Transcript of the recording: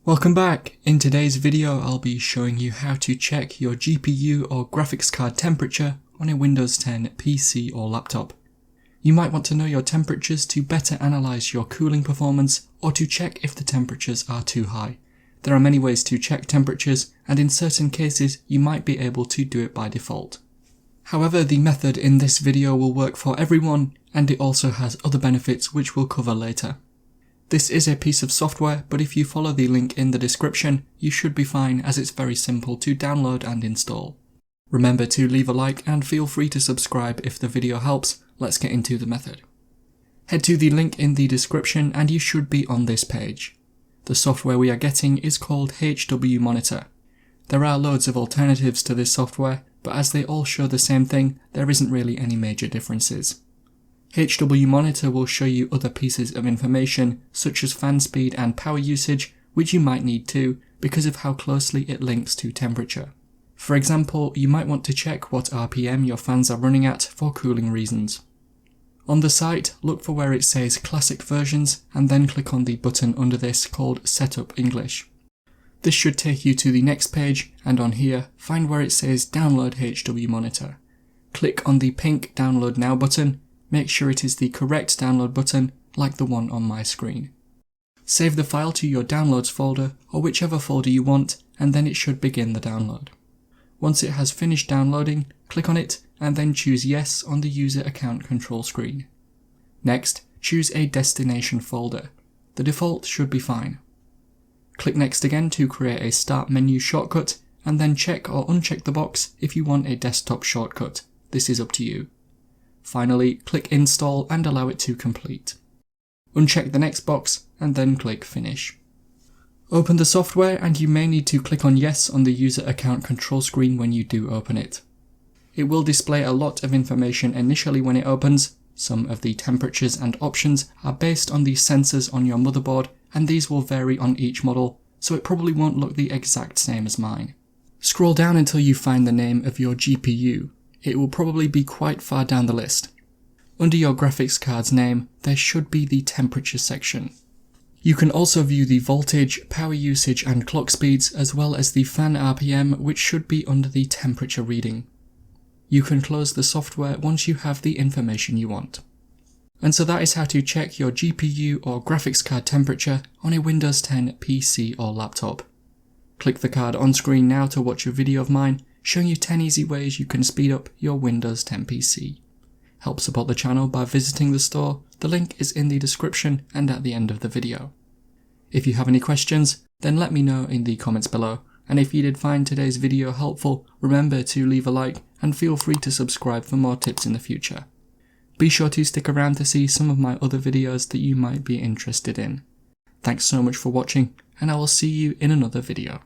Welcome back! In today's video I'll be showing you how to check your GPU or graphics card temperature on a Windows 10 PC or laptop. You might want to know your temperatures to better analyze your cooling performance or to check if the temperatures are too high. There are many ways to check temperatures, and in certain cases you might be able to do it by default. However, the method in this video will work for everyone, and it also has other benefits which we'll cover later. This is a piece of software, but if you follow the link in the description, you should be fine as it's very simple to download and install. Remember to leave a like and feel free to subscribe if the video helps. Let's get into the method. Head to the link in the description and you should be on this page. The software we are getting is called HWMonitor. There are loads of alternatives to this software, but as they all show the same thing, there isn't really any major differences. HWMonitor will show you other pieces of information such as fan speed and power usage, which you might need too because of how closely it links to temperature. For example, you might want to check what RPM your fans are running at for cooling reasons. On the site, look for where it says Classic Versions and then click on the button under this called Setup English. This should take you to the next page, and on here, find where it says Download HWMonitor. Click on the pink Download Now button. Make sure it is the correct download button, like the one on my screen. Save the file to your downloads folder or whichever folder you want, and then it should begin the download. Once it has finished downloading, click on it and then choose Yes on the user account control screen. Next, choose a destination folder. The default should be fine. Click Next again to create a Start menu shortcut, and then check or uncheck the box if you want a desktop shortcut. This is up to you. Finally, click Install and allow it to complete. Uncheck the next box and then click Finish. Open the software and you may need to click on Yes on the user account control screen when you do open it. It will display a lot of information initially when it opens. Some of the temperatures and options are based on the sensors on your motherboard, and these will vary on each model, so it probably won't look the exact same as mine. Scroll down until you find the name of your GPU. It will probably be quite far down the list. Under your graphics card's name, there should be the temperature section. You can also view the voltage, power usage and clock speeds, as well as the fan RPM, which should be under the temperature reading. You can close the software once you have the information you want. And so that is how to check your GPU or graphics card temperature on a Windows 10 PC or laptop. Click the card on screen now to watch a video of mine showing you 10 easy ways you can speed up your Windows 10 PC. Help support the channel by visiting the store. The link is in the description and at the end of the video. If you have any questions, then let me know in the comments below. And if you did find today's video helpful, remember to leave a like and feel free to subscribe for more tips in the future. Be sure to stick around to see some of my other videos that you might be interested in. Thanks so much for watching, and I will see you in another video.